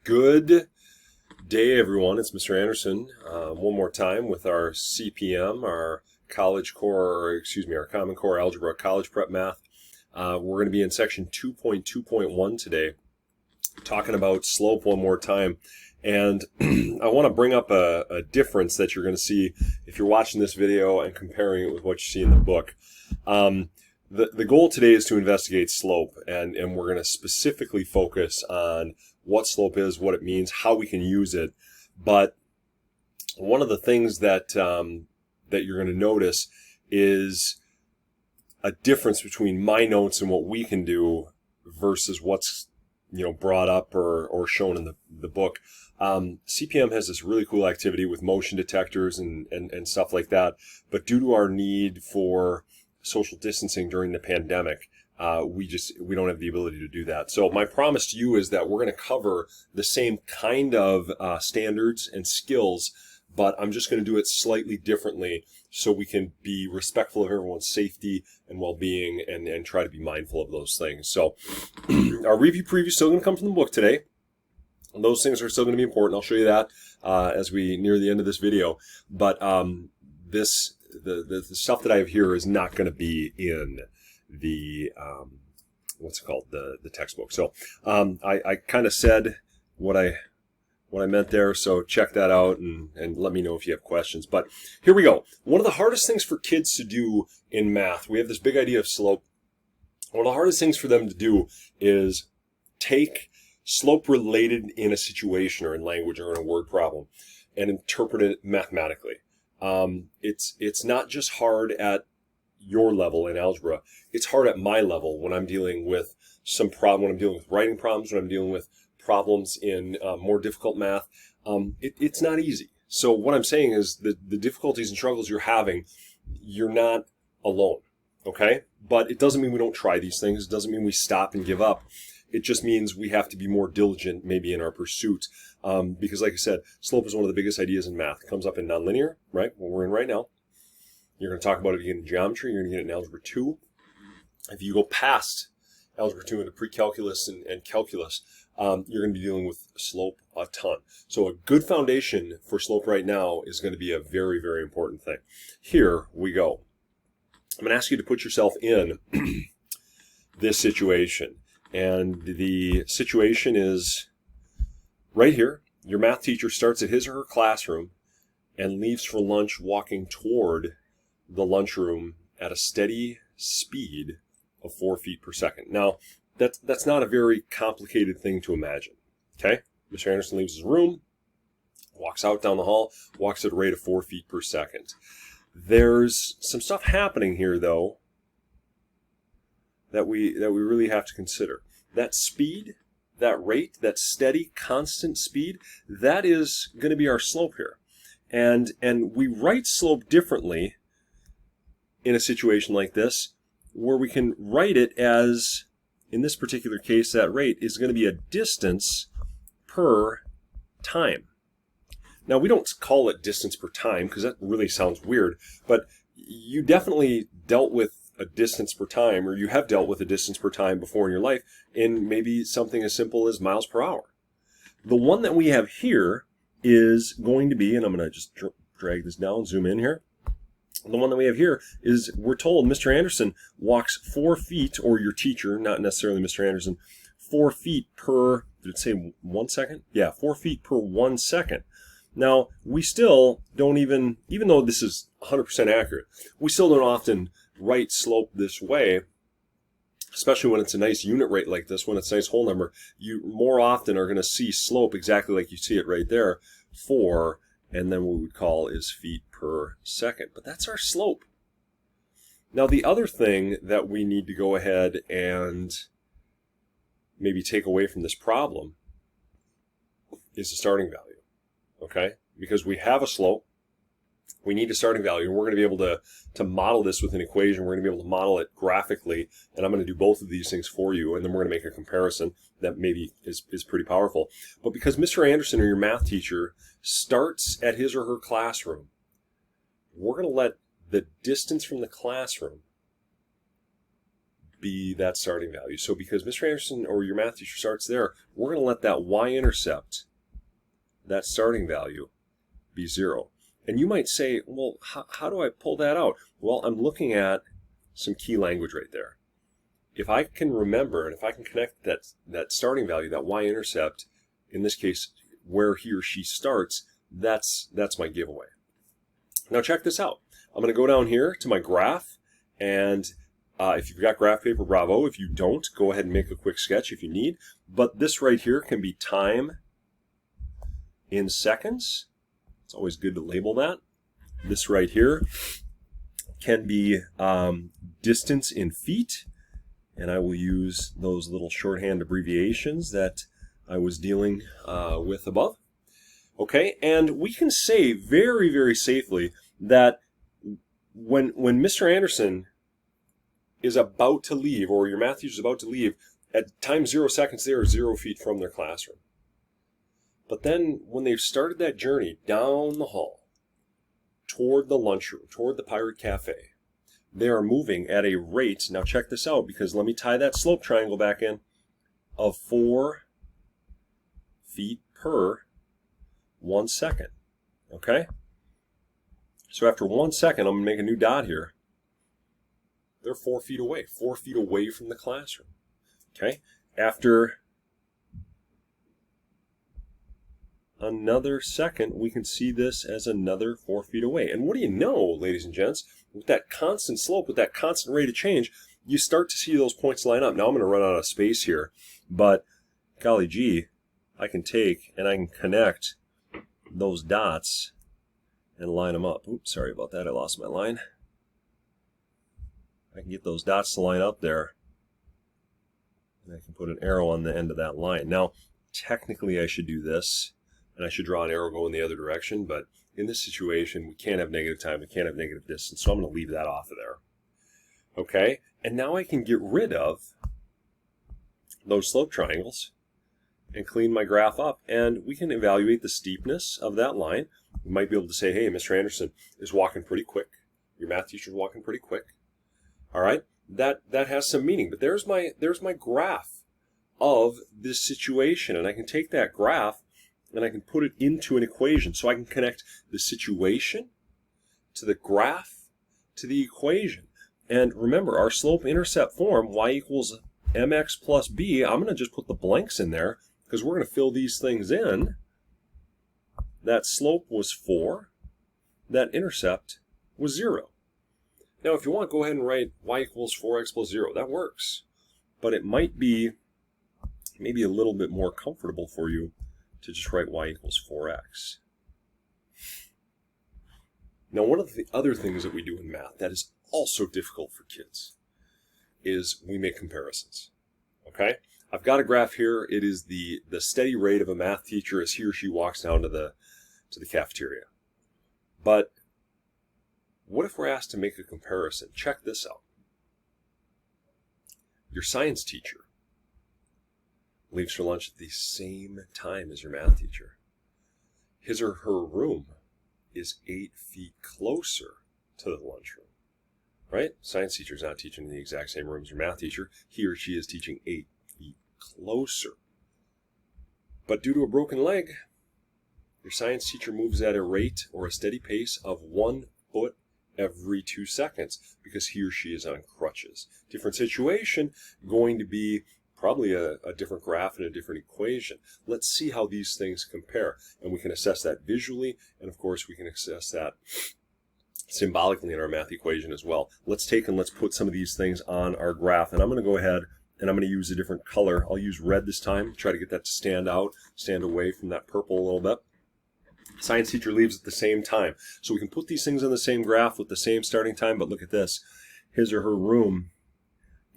Good day, everyone. It's Mr. Anderson one more time with our CPM, our our Common Core Algebra College Prep Math. We're going to be in section 2.2.1 today, talking about slope one more time. And I want to bring up a difference that you're going to see if you're watching this video and comparing it with what you see in the book. The goal today is to investigate slope, and we're going to specifically focus on what slope is, what it means, how we can use it. But one of the things that that you're going to notice is a difference between my notes and what we can do versus what's brought up or shown in the book. CPM has this really cool activity with motion detectors and stuff like that. But due to our need for social distancing during the pandemic, we don't have the ability to do that. So my promise to you is that we're going to cover the same kind of standards and skills, but I'm just going to do it slightly differently so we can be respectful of everyone's safety and well-being and try to be mindful of those things. So our review preview is still going to come from the book today. Those things are still going to be important. I'll show you that as we near the end of this video. But the stuff that I have here is not going to be in the the textbook. So I kind of said what I meant there, so check that out and let me know if you have questions. But here we go. One of the hardest things for kids to do in math, we have this big idea of slope. One of the hardest things for them to do is take slope related in a situation or in language or in a word problem and interpret it mathematically. It's not just hard at your level in algebra. It's hard at my level when I'm dealing with some problem, when I'm dealing with writing problems, when I'm dealing with problems in more difficult math. It's not easy. So what I'm saying is that the difficulties and struggles you're having, you're not alone, okay? But it doesn't mean we don't try these things. It doesn't mean we stop and give up. It just means we have to be more diligent maybe in our pursuit. Because like I said, slope is one of the biggest ideas in math. It comes up in nonlinear, right? What we're in right now. You're going to talk about it again in geometry. You're going to get it in Algebra 2. If you go past Algebra 2 into pre-calculus and calculus, you're going to be dealing with slope a ton. So a good foundation for slope right now is going to be a very, very important thing. Here we go. I'm going to ask you to put yourself in this situation. And the situation is right here. Your math teacher starts at his or her classroom and leaves for lunch walking toward the lunchroom at a steady speed of 4 feet per second. Now, that's not a very complicated thing to imagine. Okay? Mr. Anderson leaves his room, walks out down the hall, walks at a rate of 4 feet per second. There's some stuff happening here, though, that we really have to consider. That speed, that rate, that steady, constant speed, that is going to be our slope here. And we write slope differently in a situation like this, where we can write it as, in this particular case, that rate is going to be a distance per time. Now, we don't call it distance per time because that really sounds weird, but you definitely dealt with a distance per time, or you have dealt with a distance per time before in your life in maybe something as simple as miles per hour. The one that we have here is going to be, and I'm going to just drag this down, zoom in here. The one that we have here is, we're told Mr. Anderson walks 4 feet, or your teacher, not necessarily Mr. Anderson, 4 feet per, did it say 1 second? Yeah, 4 feet per 1 second. Now, we still don't even though this is 100% accurate, we still don't often write slope this way, especially when it's a nice unit rate like this, when it's a nice whole number. You more often are going to see slope exactly like you see it right there, 4, and then what we would call is feet per second. But that's our slope. Now, the other thing that we need to go ahead and maybe take away from this problem is the starting value, okay? Because we have a slope, we need a starting value, and we're going to be able to model this with an equation. We're going to be able to model it graphically, and I'm going to do both of these things for you, and then we're going to make a comparison that maybe is pretty powerful. But because Mr. Anderson, or your math teacher, starts at his or her classroom, we're going to let the distance from the classroom be that starting value. So because Mr. Anderson or your math teacher starts there, we're going to let that y-intercept, that starting value, be 0. And you might say, well, how do I pull that out? Well, I'm looking at some key language right there. If I can remember, and if I can connect that starting value, that y-intercept, in this case, where he or she starts, that's my giveaway. Now check this out. I'm going to go down here to my graph, and if you've got graph paper, bravo. If you don't, go ahead and make a quick sketch if you need. But this right here can be time in seconds. It's always good to label that. This right here can be distance in feet, and I will use those little shorthand abbreviations that I was dealing with above. Okay, and we can say very, very safely that when Mr. Anderson is about to leave, or your math teacher is about to leave, at time 0 seconds, they are 0 feet from their classroom. But then when they've started that journey down the hall, toward the lunchroom, toward the Pirate Cafe, they are moving at a rate, now check this out, because let me tie that slope triangle back in, of 4 feet per 1 second. Okay? So after 1 second, I'm going to make a new dot here. They're 4 feet away, 4 feet away from the classroom. Okay? After another second, we can see this as another 4 feet away. And what do you know, ladies and gents? With that constant slope, with that constant rate of change, you start to see those points line up. Now I'm going to run out of space here, but golly gee, I can take and I can connect those dots and line them up. Oops, sorry about that. I lost my line. I can get those dots to line up there, and I can put an arrow on the end of that line. Now, technically I should do this, and I should draw an arrow going the other direction, but in this situation, we can't have negative time, we can't have negative distance, so I'm going to leave that off of there. Okay, and now I can get rid of those slope triangles and clean my graph up, and we can evaluate the steepness of that line. We might be able to say, hey, Mr. Anderson is walking pretty quick. Your math teacher's walking pretty quick. All right, that has some meaning, but there's my graph of this situation, and I can take that graph and I can put it into an equation. So I can connect the situation to the graph to the equation. And remember, our slope-intercept form, y equals mx plus b, I'm going to just put the blanks in there because we're going to fill these things in. That slope was 4. That intercept was 0. Now, if you want, go ahead and write y equals 4x plus 0. That works. But it might be maybe a little bit more comfortable for you to just write y equals 4x. Now, one of the other things that we do in math that is also difficult for kids is we make comparisons. Okay? I've got a graph here. It is the steady rate of a math teacher as he or she walks down to the cafeteria. But what if we're asked to make a comparison? Check this out. Your science teacher leaves for lunch at the same time as your math teacher. His or her room is 8 feet closer to the lunchroom. Right? Science teacher is not teaching in the exact same room as your math teacher. He or she is teaching 8 feet closer. But due to a broken leg, your science teacher moves at a rate or a steady pace of 1 foot every 2 seconds because he or she is on crutches. Different situation, going to be probably a different graph and a different equation. Let's see how these things compare. And we can assess that visually, and of course we can assess that symbolically in our math equation as well. Let's take and let's put some of these things on our graph. And I'm going to go ahead and I'm going to use a different color. I'll use red this time, try to get that to stand out, stand away from that purple a little bit. Science teacher leaves at the same time. So we can put these things on the same graph with the same starting time, but look at this. His or her room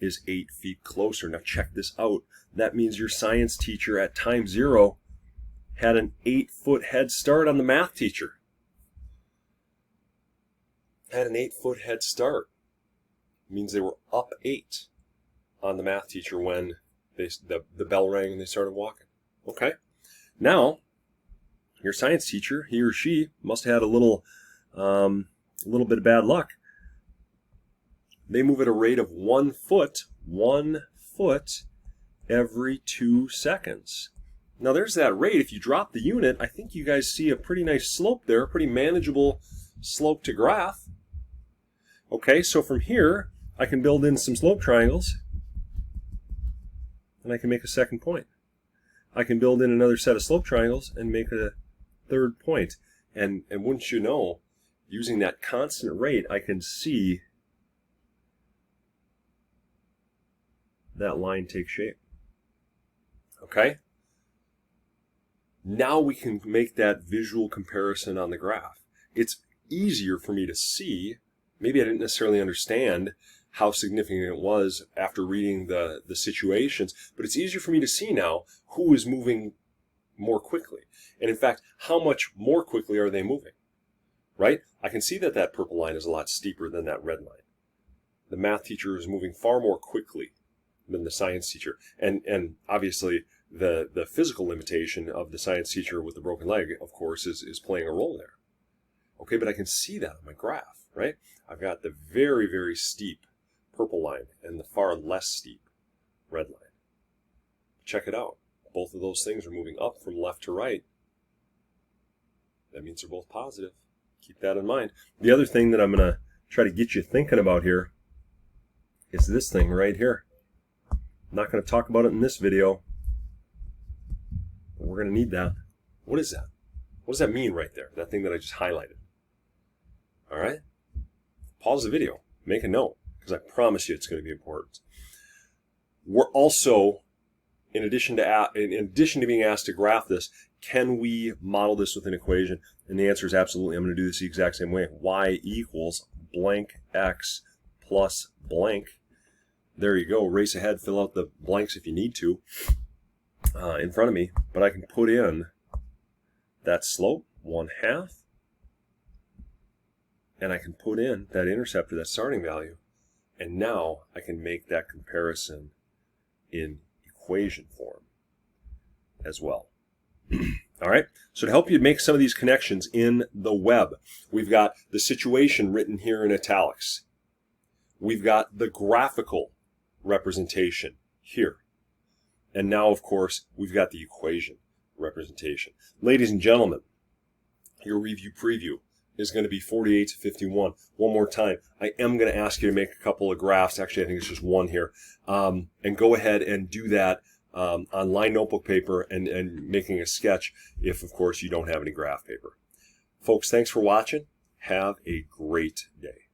is 8 feet closer. Now check this out. That means your science teacher at time 0 had an 8-foot head start on the math teacher. Had an 8-foot head start. It means they were up 8 on the math teacher when the bell rang and they started walking. Okay? Now, your science teacher, he or she, must have had a little bit of bad luck. They move at a rate of 1 foot, 1 foot every 2 seconds. Now there's that rate. If you drop the unit, I think you guys see a pretty nice slope there, a pretty manageable slope to graph. Okay, so from here, I can build in some slope triangles, and I can make a second point. I can build in another set of slope triangles and make a third point. And wouldn't you know, using that constant rate, I can see that line take shape. Okay? Now we can make that visual comparison on the graph. It's easier for me to see. Maybe I didn't necessarily understand how significant it was after reading the situations, but it's easier for me to see now who is moving more quickly. And in fact, how much more quickly are they moving? Right? I can see that that purple line is a lot steeper than that red line. The math teacher is moving far more quickly than the science teacher. And obviously, the physical limitation of the science teacher with the broken leg, of course, is playing a role there. Okay, but I can see that on my graph, right? I've got the very, very steep purple line and the far less steep red line. Check it out. Both of those things are moving up from left to right. That means they're both positive. Keep that in mind. The other thing that I'm going to try to get you thinking about here is this thing right here. I'm not going to talk about it in this video, but we're going to need that. What is that? What does that mean right there? That thing that I just highlighted. All right? Pause the video. Make a note, because I promise you it's going to be important. We're also, in addition to being asked to graph this, can we model this with an equation? And the answer is absolutely. I'm going to do this the exact same way. Y equals blank x plus blank. There you go. Race ahead. Fill out the blanks if you need to in front of me. But I can put in that slope, 1/2. And I can put in that intercept or that starting value. And now I can make that comparison in equation form as well. All right, so to help you make some of these connections in the web, we've got the situation written here in italics. We've got the graphical representation here. And now, of course, we've got the equation representation. Ladies and gentlemen, your review preview is going to be 48 to 51. One more time, I am going to ask you to make a couple of graphs. Actually, I think it's just one here. And go ahead and do that on line notebook paper and making a sketch if, of course, you don't have any graph paper. Folks, thanks for watching. Have a great day.